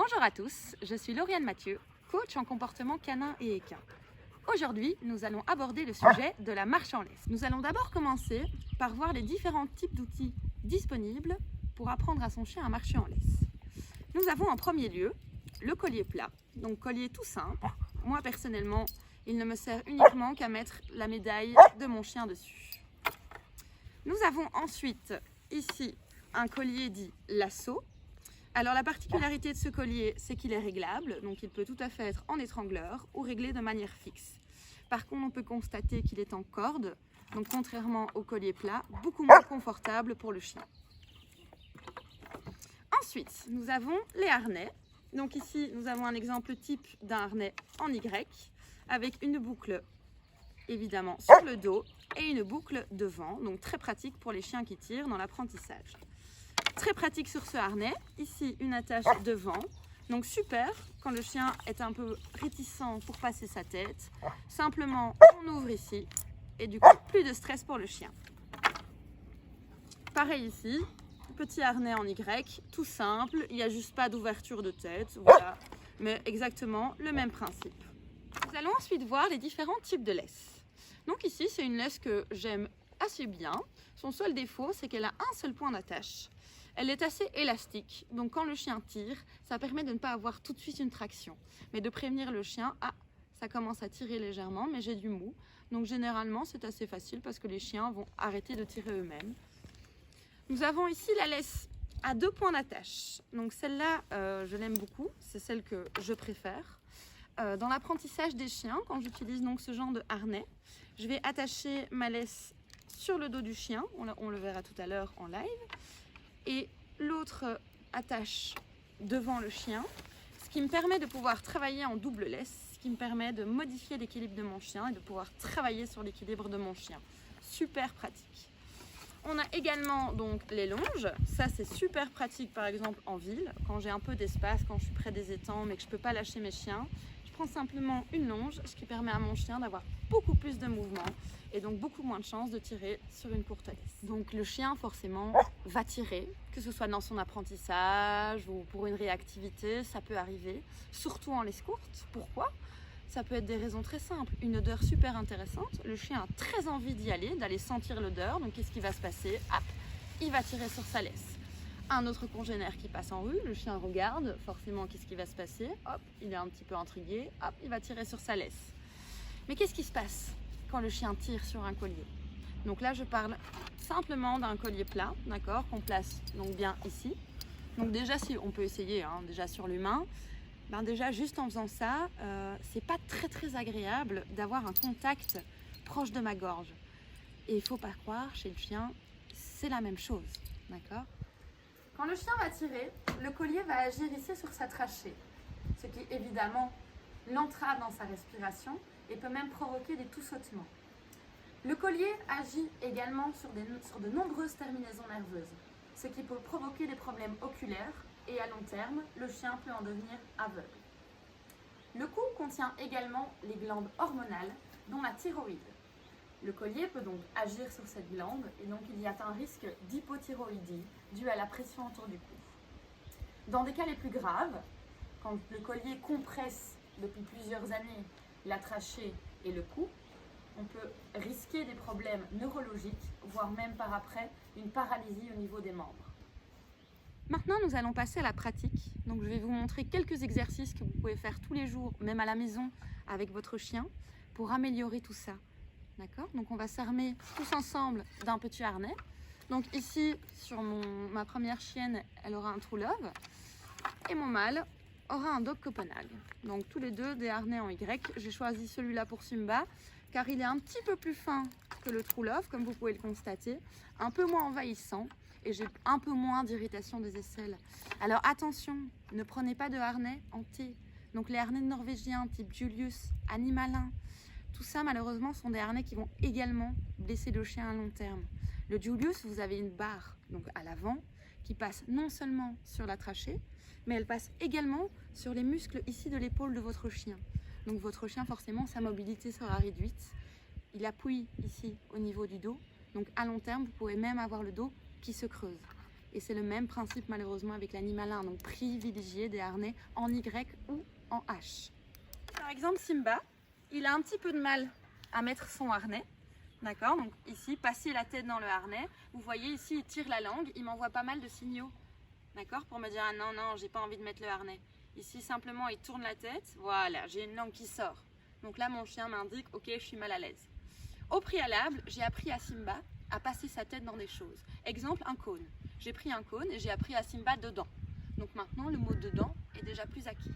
Bonjour à tous, je suis Lauriane Mathieu, coach en comportement canin et équin. Aujourd'hui, nous allons aborder le sujet de la marche en laisse. Nous allons d'abord commencer par voir les différents types d'outils disponibles pour apprendre à son chien à marcher en laisse. Nous avons en premier lieu le collier plat, donc collier tout simple. Moi personnellement, il ne me sert uniquement qu'à mettre la médaille de mon chien dessus. Nous avons ensuite ici un collier dit lasso. Alors la particularité de ce collier, c'est qu'il est réglable, donc il peut tout à fait être en étrangleur ou réglé de manière fixe. Par contre, on peut constater qu'il est en corde, donc contrairement au collier plat, beaucoup moins confortable pour le chien. Ensuite, nous avons les harnais. Donc ici, nous avons un exemple type d'un harnais en Y, avec une boucle évidemment sur le dos et une boucle devant, donc très pratique pour les chiens qui tirent dans l'apprentissage. Très pratique sur ce harnais, ici une attache devant, donc super quand le chien est un peu réticent pour passer sa tête. Simplement on ouvre ici et du coup plus de stress pour le chien. Pareil ici, petit harnais en Y, tout simple, il n'y a juste pas d'ouverture de tête, voilà, mais exactement le même principe. Nous allons ensuite voir les différents types de laisse. Donc ici c'est une laisse que j'aime assez bien, son seul défaut c'est qu'elle a un seul point d'attache. Elle est assez élastique, donc quand le chien tire, ça permet de ne pas avoir tout de suite une traction, mais de prévenir le chien, ah, ça commence à tirer légèrement, mais j'ai du mou. Donc généralement, c'est assez facile parce que les chiens vont arrêter de tirer eux-mêmes. Nous avons ici la laisse à 2 points d'attache. Donc celle-là, je l'aime beaucoup, c'est celle que je préfère. Dans l'apprentissage des chiens, quand j'utilise donc ce genre de harnais, je vais attacher ma laisse sur le dos du chien, on le verra tout à l'heure en live. Et l'autre attache devant le chien, ce qui me permet de pouvoir travailler en double laisse, ce qui me permet de modifier l'équilibre de mon chien et de pouvoir travailler sur l'équilibre de mon chien. Super pratique. On a également donc les longes, ça c'est super pratique par exemple en ville, quand j'ai un peu d'espace, quand je suis près des étangs mais que je ne peux pas lâcher mes chiens. Je prends simplement une longe, ce qui permet à mon chien d'avoir beaucoup plus de mouvement et donc beaucoup moins de chances de tirer sur une courte laisse. Donc le chien forcément va tirer, que ce soit dans son apprentissage ou pour une réactivité, ça peut arriver, surtout en laisse courte. Pourquoi ? Ça peut être des raisons très simples. Une odeur super intéressante, le chien a très envie d'y aller, d'aller sentir l'odeur, donc qu'est-ce qui va se passer ? Hop, il va tirer sur sa laisse. Un autre congénère qui passe en rue, le chien regarde, forcément qu'est-ce qui va se passer ? Hop, il est un petit peu intrigué, hop, il va tirer sur sa laisse. Mais qu'est-ce qui se passe quand le chien tire sur un collier ? Donc là je parle simplement d'un collier plat, d'accord, qu'on place donc bien ici. Donc déjà si on peut essayer, déjà sur l'humain, déjà juste en faisant ça, c'est pas très agréable d'avoir un contact proche de ma gorge. Et il faut pas croire, chez le chien, c'est la même chose, d'accord ? Quand le chien va tirer, le collier va agir ici sur sa trachée, ce qui évidemment l'entrave dans sa respiration et peut même provoquer des toussotements. Le collier agit également sur de nombreuses terminaisons nerveuses, ce qui peut provoquer des problèmes oculaires et à long terme, le chien peut en devenir aveugle. Le cou contient également les glandes hormonales, dont la thyroïde. Le collier peut donc agir sur cette glande et donc il y a un risque d'hypothyroïdie dû à la pression autour du cou. Dans des cas les plus graves, quand le collier compresse depuis plusieurs années la trachée et le cou, on peut risquer des problèmes neurologiques, voire même par après une paralysie au niveau des membres. Maintenant, nous allons passer à la pratique. Donc, je vais vous montrer quelques exercices que vous pouvez faire tous les jours, même à la maison, avec votre chien, pour améliorer tout ça. D'accord ? Donc, on va s'armer tous ensemble d'un petit harnais. Donc, ici, sur ma première chienne, elle aura un True Love. Et mon mâle aura un Dog Copenhague. Donc, tous les deux des harnais en Y. J'ai choisi celui-là pour Simba, car il est un petit peu plus fin que le True Love, comme vous pouvez le constater. Un peu moins envahissant. Et j'ai un peu moins d'irritation des aisselles. Alors attention, ne prenez pas de harnais en T. Donc les harnais norvégiens type Julius, Animalin, tout ça malheureusement sont des harnais qui vont également blesser le chien à long terme. Le Julius, vous avez une barre donc à l'avant qui passe non seulement sur la trachée, mais elle passe également sur les muscles ici de l'épaule de votre chien. Donc votre chien forcément sa mobilité sera réduite. Il appuie ici au niveau du dos. Donc à long terme, vous pouvez même avoir le dos qui se creuse. Et c'est le même principe malheureusement avec l'animalin, donc privilégier des harnais en Y ou en H. Par exemple, Simba, il a un petit peu de mal à mettre son harnais. D'accord, donc ici, passer la tête dans le harnais. Vous voyez ici, il tire la langue, il m'envoie pas mal de signaux. D'accord, pour me dire ah non, non, j'ai pas envie de mettre le harnais. Ici, simplement, il tourne la tête. Voilà, j'ai une langue qui sort. Donc là, mon chien m'indique ok, je suis mal à l'aise. Au préalable, j'ai appris à Simba à passer sa tête dans des choses. Exemple, un cône. J'ai pris un cône et j'ai appris à Simba dedans. Donc maintenant, le mot dedans est déjà plus acquis.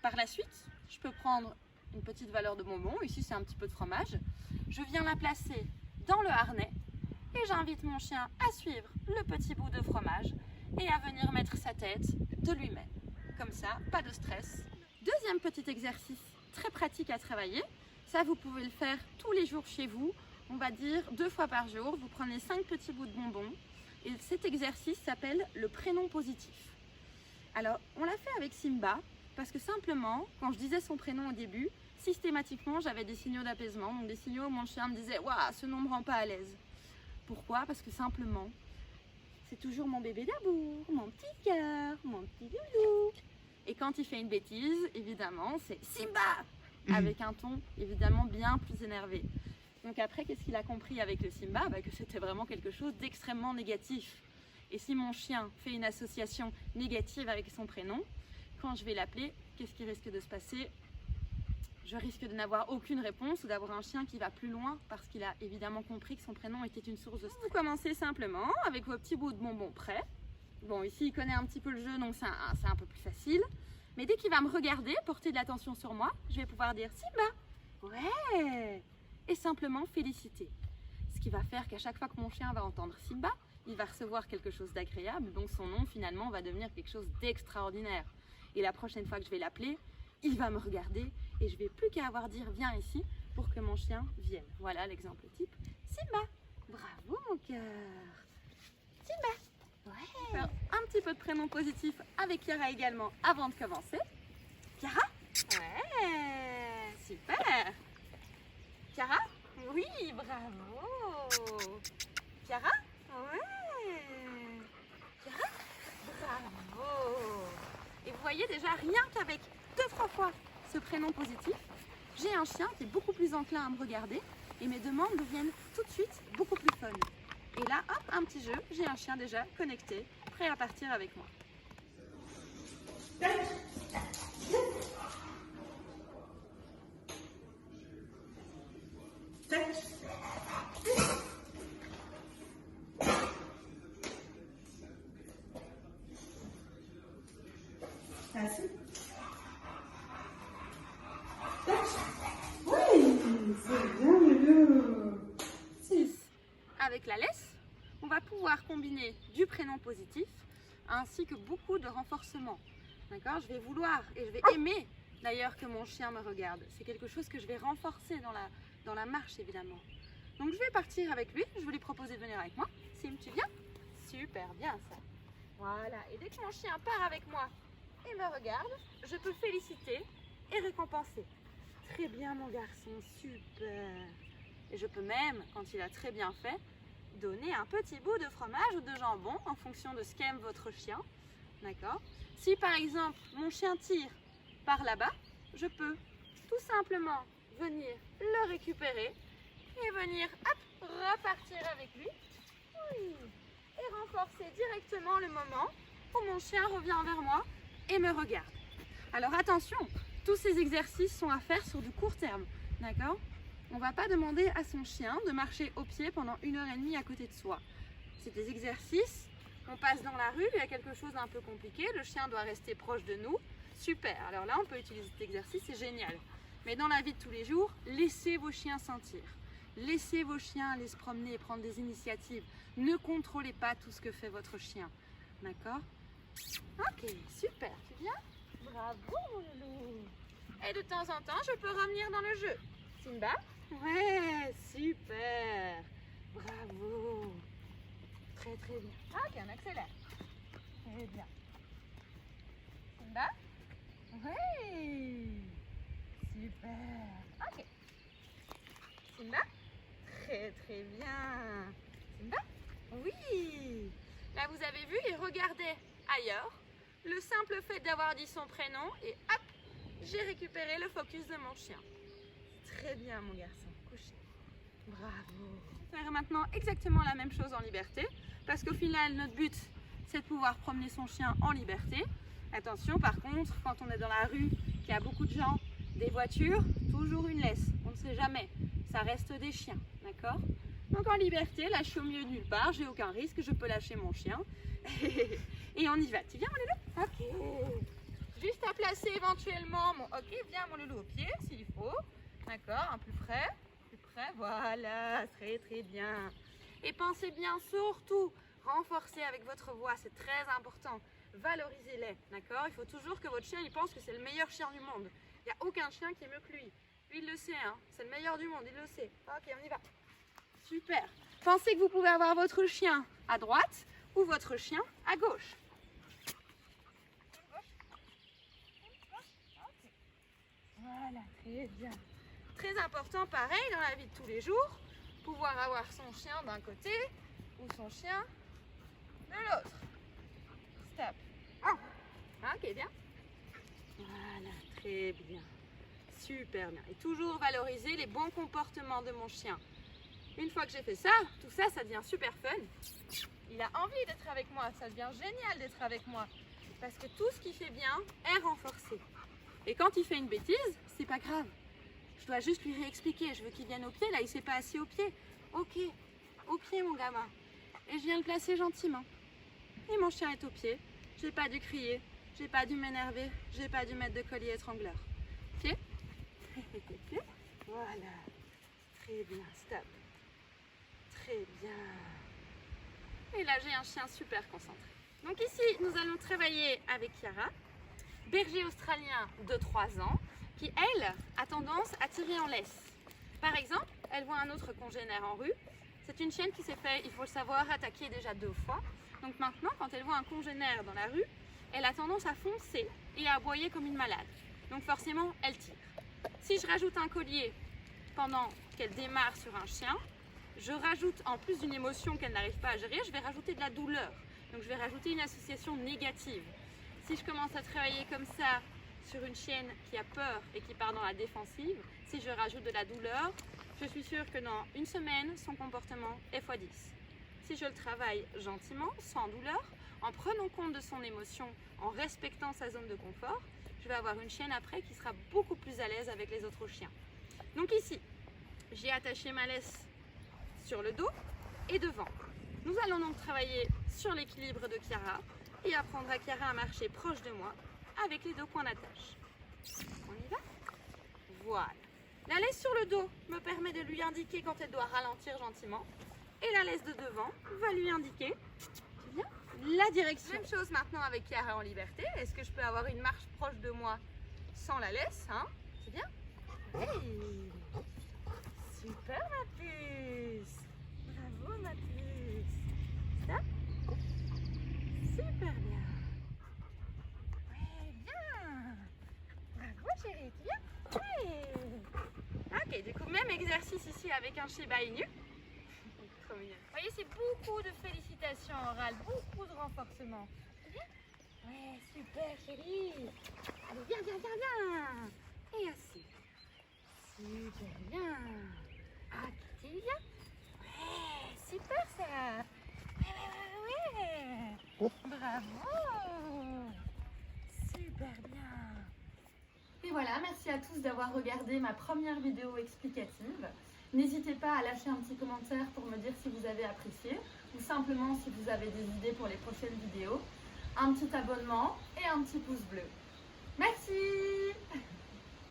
Par la suite, je peux prendre une petite valeur de bonbon. Ici, c'est un petit peu de fromage. Je viens la placer dans le harnais et j'invite mon chien à suivre le petit bout de fromage et à venir mettre sa tête de lui-même. Comme ça, pas de stress. Deuxième petit exercice très pratique à travailler. Ça, vous pouvez le faire tous les jours chez vous. On va dire 2 fois par jour. Vous prenez 5 petits bouts de bonbons. Et cet exercice s'appelle le prénom positif. Alors, on l'a fait avec Simba parce que simplement, quand je disais son prénom au début, systématiquement, j'avais des signaux d'apaisement. Donc des signaux où mon chien me disait « Waouh, ce nom me rend pas à l'aise ». Pourquoi? Parce que simplement, c'est toujours mon bébé d'amour, mon petit cœur, mon petit loulou. Et quand il fait une bêtise, évidemment, c'est Simba avec un ton évidemment bien plus énervé. Donc après, qu'est-ce qu'il a compris avec le Simba? Que c'était vraiment quelque chose d'extrêmement négatif. Et si mon chien fait une association négative avec son prénom, quand je vais l'appeler, qu'est-ce qui risque de se passer? Je risque de n'avoir aucune réponse ou d'avoir un chien qui va plus loin parce qu'il a évidemment compris que son prénom était une source de stress. Vous commencez simplement avec vos petits bouts de bonbons prêts. Bon, ici, il connaît un petit peu le jeu, donc c'est un peu plus facile. Mais dès qu'il va me regarder, porter de l'attention sur moi, je vais pouvoir dire « Simba !» Ouais. Et simplement féliciter. Ce qui va faire qu'à chaque fois que mon chien va entendre Simba, il va recevoir quelque chose d'agréable, donc son nom finalement va devenir quelque chose d'extraordinaire. Et la prochaine fois que je vais l'appeler, il va me regarder et je vais plus qu'à avoir à dire viens ici pour que mon chien vienne. Voilà l'exemple type. Simba, bravo mon cœur. Simba, ouais. Faire un petit peu de prénom positif avec Chiara également avant de commencer. Chiara, ouais, super. Chiara, oui, bravo. Chiara, ouais. Chiara, bravo. Et vous voyez déjà, rien qu'avec 2-3 fois ce prénom positif, j'ai un chien qui est beaucoup plus enclin à me regarder et mes demandes deviennent tout de suite beaucoup plus fun. Et là, hop, un petit jeu, j'ai un chien déjà connecté, prêt à partir avec moi. Avec la laisse, on va pouvoir combiner du prénom positif ainsi que beaucoup de renforcement. D'accord? Je vais vouloir et je vais aimer d'ailleurs que mon chien me regarde. C'est quelque chose que je vais renforcer dans la marche évidemment. Donc je vais partir avec lui, je vais lui proposer de venir avec moi. Sim, tu viens? Super bien ça. Voilà, et dès que mon chien part avec moi et me regarde, je peux féliciter et récompenser. Très bien mon garçon, super. Et je peux même, quand il a très bien fait, donner un petit bout de fromage ou de jambon en fonction de ce qu'aime votre chien. D'accord? Si par exemple mon chien tire par là-bas, je peux tout simplement venir le récupérer et venir hop, repartir avec lui. Oui. Et renforcer directement le moment où mon chien revient vers moi et me regarde. Alors attention, tous ces exercices sont à faire sur du court terme. D'accord? On ne va pas demander à son chien de marcher au pied pendant 1h30 à côté de soi. C'est des exercices, on passe dans la rue, il y a quelque chose d'un peu compliqué, le chien doit rester proche de nous. Super, alors là on peut utiliser cet exercice, c'est génial. Mais dans la vie de tous les jours, laissez vos chiens sentir. Laissez vos chiens aller se promener et prendre des initiatives. Ne contrôlez pas tout ce que fait votre chien. D'accord? Ok, super, tu viens? Bravo mon loulou. Et de temps en temps, je peux revenir dans le jeu. Simba? Ouais, super. Bravo. Très très bien. Ok, on accélère. Très bien. Simba? Ouais. Super. Ok. Simba? Très très bien. Simba? Oui. Là, vous avez vu, il regardait ailleurs. Le simple fait d'avoir dit son prénom et hop, j'ai récupéré le focus de mon chien. Très bien, mon garçon. Couché. Bravo. On va faire maintenant exactement la même chose en liberté, parce qu'au final, notre but, c'est de pouvoir promener son chien en liberté. Attention, par contre, quand on est dans la rue, qu'il y a beaucoup de gens, des voitures, toujours une laisse. On ne sait jamais. Ça reste des chiens, d'accord? Donc en liberté, là, je suis au milieu de nulle part, j'ai aucun risque, je peux lâcher mon chien. Et on y va. Tu viens, mon loulou? Ok. Juste à placer éventuellement mon... Ok, viens, mon loulou, au pied, s'il faut. D'accord, un plus près. Plus près, voilà, très très bien. Et pensez bien surtout, renforcer avec votre voix, c'est très important. Valorisez-les, d'accord? Il faut toujours que votre chien, il pense que c'est le meilleur chien du monde. Il n'y a aucun chien qui est mieux que lui. Lui, il le sait, hein. C'est le meilleur du monde, il le sait. Ok, on y va. Super. Pensez que vous pouvez avoir votre chien à droite ou votre chien à gauche. Voilà, très bien. Très important, pareil, dans la vie de tous les jours, pouvoir avoir son chien d'un côté ou son chien de l'autre. Stop. Ok, bien. Voilà, très bien. Super bien. Et toujours valoriser les bons comportements de mon chien. Une fois que j'ai fait ça, tout ça, ça devient super fun. Il a envie d'être avec moi, ça devient génial d'être avec moi. Parce que tout ce qu'il fait bien est renforcé. Et quand il fait une bêtise, c'est pas grave. Je dois juste lui réexpliquer. Je veux qu'il vienne au pied, là il s'est pas assis au pied. Ok, au pied mon gamin. Et je viens le placer gentiment. Et mon chien est au pied. J'ai pas dû crier, j'ai pas dû m'énerver, j'ai pas dû mettre de collier étrangleur. Ok? Voilà. Très bien, stop. Très bien. Et là, j'ai un chien super concentré. Donc ici, nous allons travailler avec Kiara, berger australien de 3 ans, qui, elle, a tendance à tirer en laisse. Par exemple, elle voit un autre congénère en rue. C'est une chienne qui s'est fait, il faut le savoir, attaquer déjà 2 fois. Donc maintenant, quand elle voit un congénère dans la rue, elle a tendance à foncer et à aboyer comme une malade. Donc forcément, elle tire. Si je rajoute un collier pendant qu'elle démarre sur un chien, je rajoute, en plus d'une émotion qu'elle n'arrive pas à gérer, je vais rajouter de la douleur. Donc je vais rajouter une association négative. Si je commence à travailler comme ça sur une chienne qui a peur et qui part dans la défensive, si je rajoute de la douleur, je suis sûre que dans une semaine, son comportement est x10. Si je le travaille gentiment, sans douleur, en prenant compte de son émotion, en respectant sa zone de confort, je vais avoir une chienne après qui sera beaucoup plus à l'aise avec les autres chiens. Donc ici, j'ai attaché ma laisse sur le dos et devant. Nous allons donc travailler sur l'équilibre de Kiara et apprendre à Kiara à marcher proche de moi avec les 2 points d'attache. On y va? Voilà. La laisse sur le dos me permet de lui indiquer quand elle doit ralentir gentiment. Et la laisse de devant va lui indiquer, tu viens, la direction. Même chose maintenant avec Kiara en liberté. Est-ce que je peux avoir une marche proche de moi sans la laisse, hein? Tu viens? Hey! Super ma puce! Bravo ma puce! Ça? Super bien! Ouais, bien! Bravo chérie, tu viens? Ouais! Ok, du coup, même exercice ici avec un Shiba Inu. Trop mignon. Vous voyez, c'est beaucoup de félicitations orales, beaucoup de renforcement. Ouais, super chérie. Allez, viens, viens, viens, viens. Et assis. Super bien. Ah, Kitty, viens. Ouais, super ça. Ouais. Bravo. Super bien. Et voilà, merci à tous d'avoir regardé ma première vidéo explicative. N'hésitez pas à lâcher un petit commentaire pour me dire si vous avez apprécié ou simplement si vous avez des idées pour les prochaines vidéos. Un petit abonnement et un petit pouce bleu. Merci!